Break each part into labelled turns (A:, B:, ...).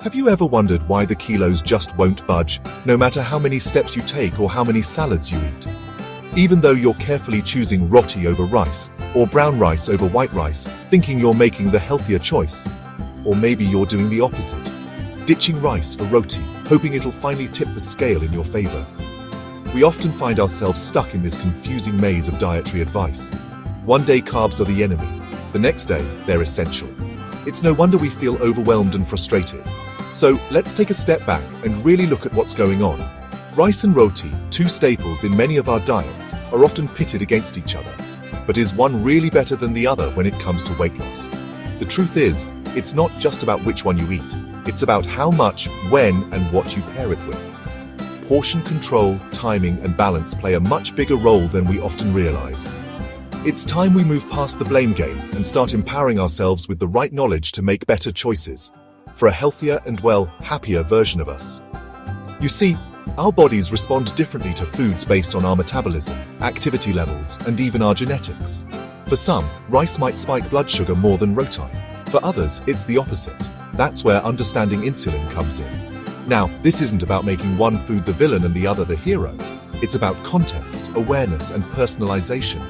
A: Have you ever wondered why the kilos just won't budge, no matter how many steps you take or how many salads you eat? Even though you're carefully choosing roti over rice, or brown rice over white rice, thinking you're making the healthier choice. Or maybe you're doing the opposite, ditching rice for roti, hoping it'll finally tip the scale in your favor. We often find ourselves stuck in this confusing maze of dietary advice. One day carbs are the enemy, the next day they're essential. It's no wonder we feel overwhelmed and frustrated. So let's take a step back and really look at what's going on. Rice and roti, two staples in many of our diets, are often pitted against each other. But is one really better than the other when it comes to weight loss? The truth is, it's not just about which one you eat. It's about how much, when, and what you pair it with. Portion control, timing, and balance play a much bigger role than we often realize. It's time we move past the blame game and start empowering ourselves with the right knowledge to make better choices for a healthier and, well, happier version of us. You see, our bodies respond differently to foods based on our metabolism, activity levels, and even our genetics. For some, rice might spike blood sugar more than roti. For others, it's the opposite. That's where understanding insulin comes in. Now, this isn't about making one food the villain and the other the hero. It's about context, awareness, and personalization.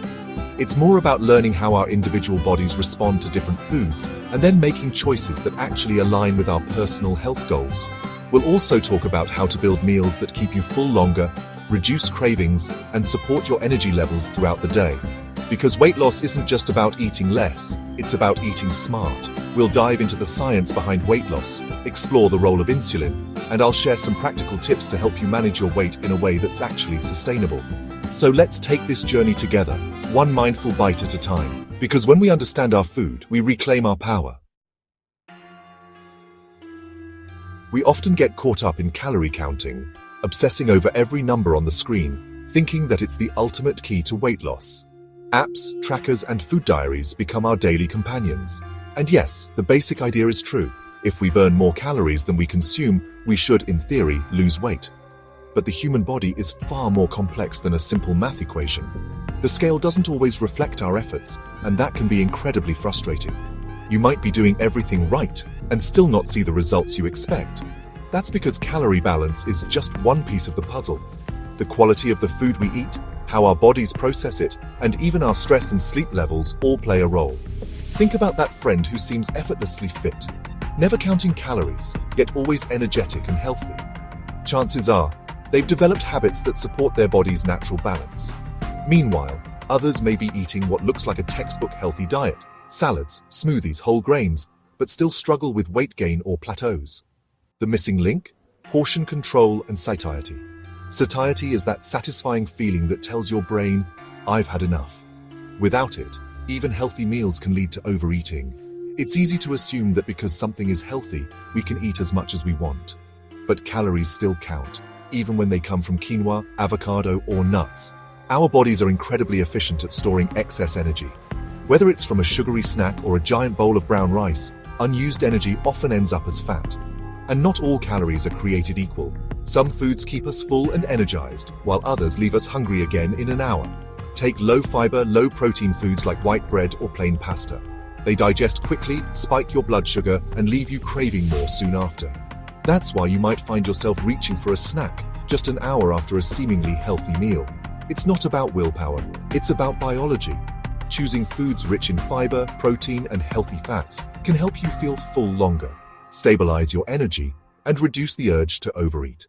A: It's more about learning how our individual bodies respond to different foods and then making choices that actually align with our personal health goals. We'll also talk about how to build meals that keep you full longer, reduce cravings, and support your energy levels throughout the day. Because weight loss isn't just about eating less, it's about eating smart. We'll dive into the science behind weight loss, explore the role of insulin, and I'll share some practical tips to help you manage your weight in a way that's actually sustainable. So let's take this journey together, one mindful bite at a time, because when we understand our food, we reclaim our power. We often get caught up in calorie counting, obsessing over every number on the screen, thinking that it's the ultimate key to weight loss. Apps, trackers, and food diaries become our daily companions. And yes, the basic idea is true. If we burn more calories than we consume, we should, in theory, lose weight. But the human body is far more complex than a simple math equation. The scale doesn't always reflect our efforts, and that can be incredibly frustrating. You might be doing everything right and still not see the results you expect. That's because calorie balance is just one piece of the puzzle. The quality of the food we eat, how our bodies process it, and even our stress and sleep levels all play a role. Think about that friend who seems effortlessly fit, never counting calories, yet always energetic and healthy. Chances are, they've developed habits that support their body's natural balance. Meanwhile, others may be eating what looks like a textbook healthy diet, salads, smoothies, whole grains, but still struggle with weight gain or plateaus. The missing link? Portion control and satiety. Satiety is that satisfying feeling that tells your brain, I've had enough. Without it, even healthy meals can lead to overeating. It's easy to assume that because something is healthy, we can eat as much as we want. But calories still count, even when they come from quinoa, avocado, or nuts. Our bodies are incredibly efficient at storing excess energy. Whether it's from a sugary snack or a giant bowl of brown rice, unused energy often ends up as fat. And not all calories are created equal. Some foods keep us full and energized, while others leave us hungry again in an hour. Take low-fiber, low-protein foods like white bread or plain pasta. They digest quickly, spike your blood sugar, and leave you craving more soon after. That's why you might find yourself reaching for a snack just an hour after a seemingly healthy meal. It's not about willpower, it's about biology. Choosing foods rich in fiber, protein, and healthy fats can help you feel full longer, stabilize your energy, and reduce the urge to overeat.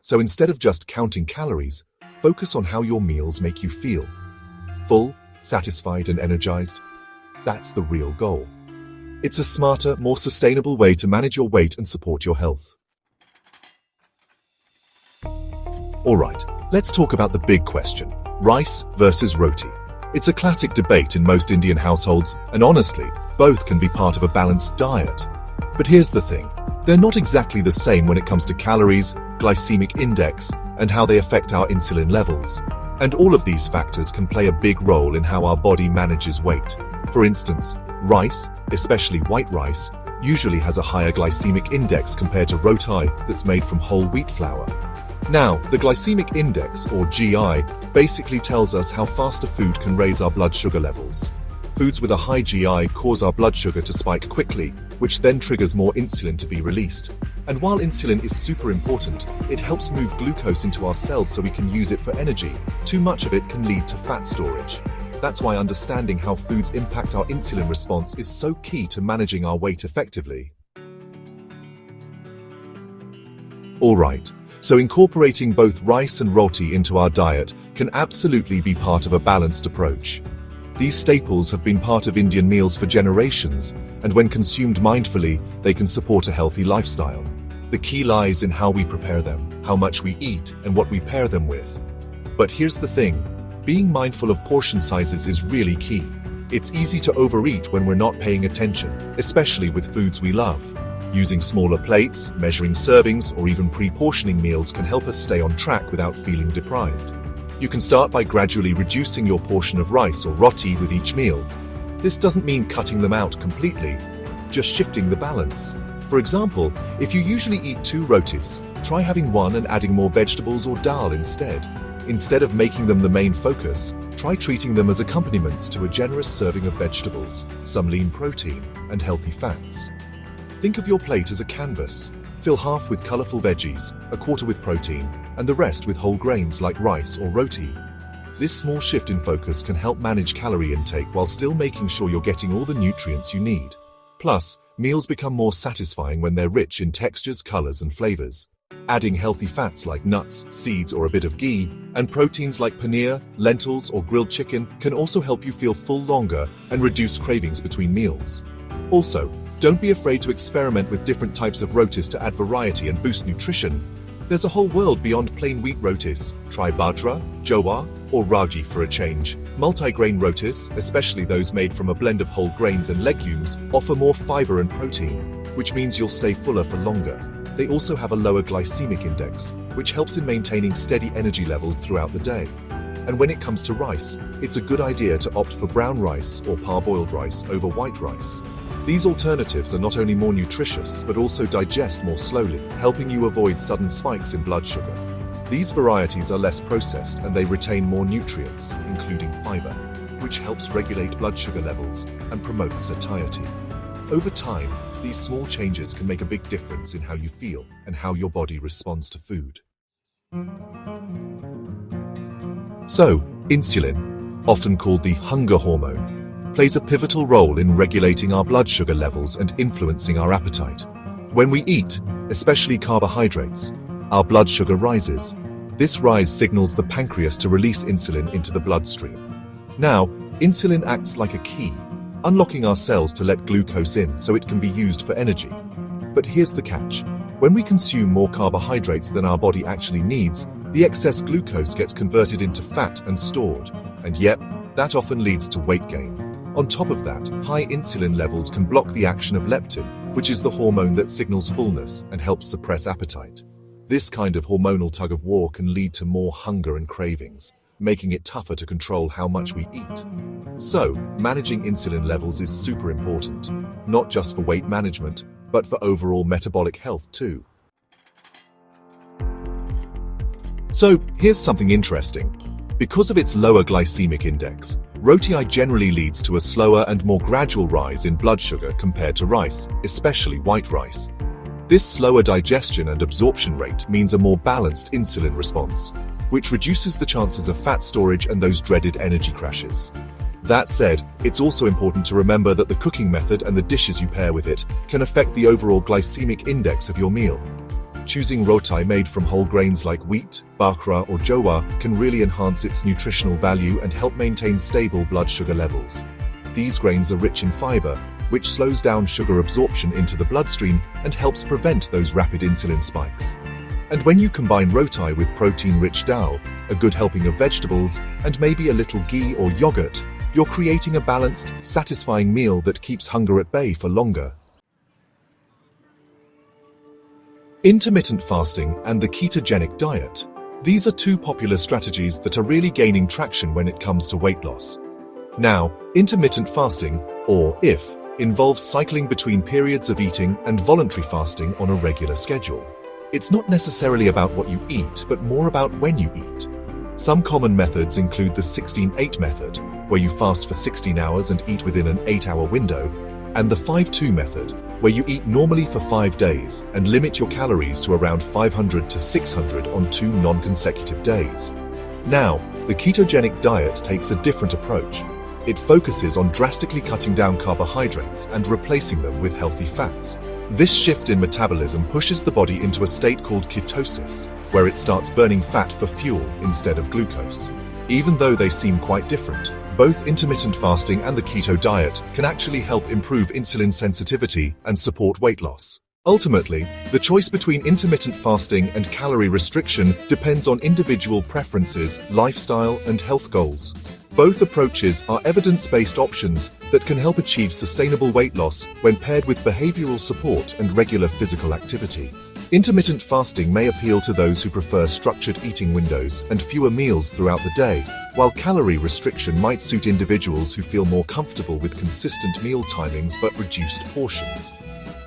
A: So instead of just counting calories, focus on how your meals make you feel. Full, satisfied, and energized. That's the real goal. It's a smarter, more sustainable way to manage your weight and support your health. Alright, let's talk about the big question, rice versus roti. It's a classic debate in most Indian households, and honestly, both can be part of a balanced diet. But here's the thing, they're not exactly the same when it comes to calories, glycemic index, and how they affect our insulin levels. And all of these factors can play a big role in how our body manages weight. For instance, rice, especially white rice, usually has a higher glycemic index compared to roti that's made from whole wheat flour. Now, the glycemic index, or GI, basically tells us how fast a food can raise our blood sugar levels. Foods with a high GI cause our blood sugar to spike quickly, which then triggers more insulin to be released. And while insulin is super important, it helps move glucose into our cells so we can use it for energy. Too much of it can lead to fat storage. That's why understanding how foods impact our insulin response is so key to managing our weight effectively. Alright, so incorporating both rice and roti into our diet can absolutely be part of a balanced approach. These staples have been part of Indian meals for generations, and when consumed mindfully, they can support a healthy lifestyle. The key lies in how we prepare them, how much we eat, and what we pair them with. But here's the thing, being mindful of portion sizes is really key. It's easy to overeat when we're not paying attention, especially with foods we love. Using smaller plates, measuring servings, or even pre-portioning meals can help us stay on track without feeling deprived. You can start by gradually reducing your portion of rice or roti with each meal. This doesn't mean cutting them out completely, just shifting the balance. For example, if you usually eat 2 rotis, try having one and adding more vegetables or dal instead. Instead of making them the main focus, try treating them as accompaniments to a generous serving of vegetables, some lean protein, and healthy fats. Think of your plate as a canvas. Fill half with colorful veggies, a quarter with protein, and the rest with whole grains like rice or roti. This small shift in focus can help manage calorie intake while still making sure you're getting all the nutrients you need. Plus, meals become more satisfying when they're rich in textures, colors, and flavors. Adding healthy fats like nuts, seeds, or a bit of ghee, and proteins like paneer, lentils, or grilled chicken can also help you feel full longer and reduce cravings between meals. Also, don't be afraid to experiment with different types of rotis to add variety and boost nutrition. There's a whole world beyond plain wheat rotis. Try bajra, jowar, or ragi for a change. Multi-grain rotis, especially those made from a blend of whole grains and legumes, offer more fiber and protein, which means you'll stay fuller for longer. They also have a lower glycemic index, which helps in maintaining steady energy levels throughout the day. And when it comes to rice, it's a good idea to opt for brown rice or parboiled rice over white rice. These alternatives are not only more nutritious, but also digest more slowly, helping you avoid sudden spikes in blood sugar. These varieties are less processed and they retain more nutrients, including fiber, which helps regulate blood sugar levels and promotes satiety. Over time, these small changes can make a big difference in how you feel and how your body responds to food. So, insulin, often called the hunger hormone, plays a pivotal role in regulating our blood sugar levels and influencing our appetite. When we eat, especially carbohydrates, our blood sugar rises. This rise signals the pancreas to release insulin into the bloodstream. Now, insulin acts like a key, unlocking our cells to let glucose in so it can be used for energy. But here's the catch. When we consume more carbohydrates than our body actually needs, the excess glucose gets converted into fat and stored. And yep, that often leads to weight gain. On top of that, high insulin levels can block the action of leptin, which is the hormone that signals fullness and helps suppress appetite. This kind of hormonal tug-of-war can lead to more hunger and cravings, making it tougher to control how much we eat. So, managing insulin levels is super important, not just for weight management, but for overall metabolic health too. So, here's something interesting. Because of its lower glycemic index, roti generally leads to a slower and more gradual rise in blood sugar compared to rice, especially white rice. This slower digestion and absorption rate means a more balanced insulin response, which reduces the chances of fat storage and those dreaded energy crashes. That said, it's also important to remember that the cooking method and the dishes you pair with it can affect the overall glycemic index of your meal. Choosing roti made from whole grains like wheat, bajra, or jowar can really enhance its nutritional value and help maintain stable blood sugar levels. These grains are rich in fiber, which slows down sugar absorption into the bloodstream and helps prevent those rapid insulin spikes. And when you combine roti with protein-rich dal, a good helping of vegetables, and maybe a little ghee or yogurt, you're creating a balanced, satisfying meal that keeps hunger at bay for longer. Intermittent fasting and the ketogenic diet. These are two popular strategies that are really gaining traction when it comes to weight loss. Now, intermittent fasting, or IF, involves cycling between periods of eating and voluntary fasting on a regular schedule. It's not necessarily about what you eat, but more about when you eat. Some common methods include the 16-8 method, where you fast for 16 hours and eat within an 8-hour window, and the 5-2 method, where you eat normally for 5 days and limit your calories to around 500 to 600 on 2 non-consecutive days. Now, the ketogenic diet takes a different approach. It focuses on drastically cutting down carbohydrates and replacing them with healthy fats. This shift in metabolism pushes the body into a state called ketosis, where it starts burning fat for fuel instead of glucose. Even though they seem quite different, both intermittent fasting and the keto diet can actually help improve insulin sensitivity and support weight loss. Ultimately, the choice between intermittent fasting and calorie restriction depends on individual preferences, lifestyle, and health goals. Both approaches are evidence-based options that can help achieve sustainable weight loss when paired with behavioral support and regular physical activity. Intermittent fasting may appeal to those who prefer structured eating windows and fewer meals throughout the day, while calorie restriction might suit individuals who feel more comfortable with consistent meal timings but reduced portions.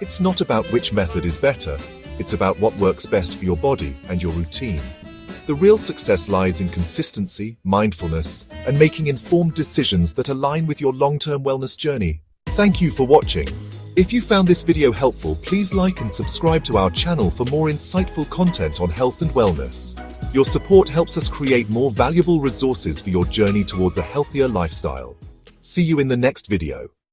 A: It's not about which method is better, it's about what works best for your body and your routine. The real success lies in consistency, mindfulness, and making informed decisions that align with your long-term wellness journey. Thank you for watching. If you found this video helpful, please like and subscribe to our channel for more insightful content on health and wellness. Your support helps us create more valuable resources for your journey towards a healthier lifestyle. See you in the next video.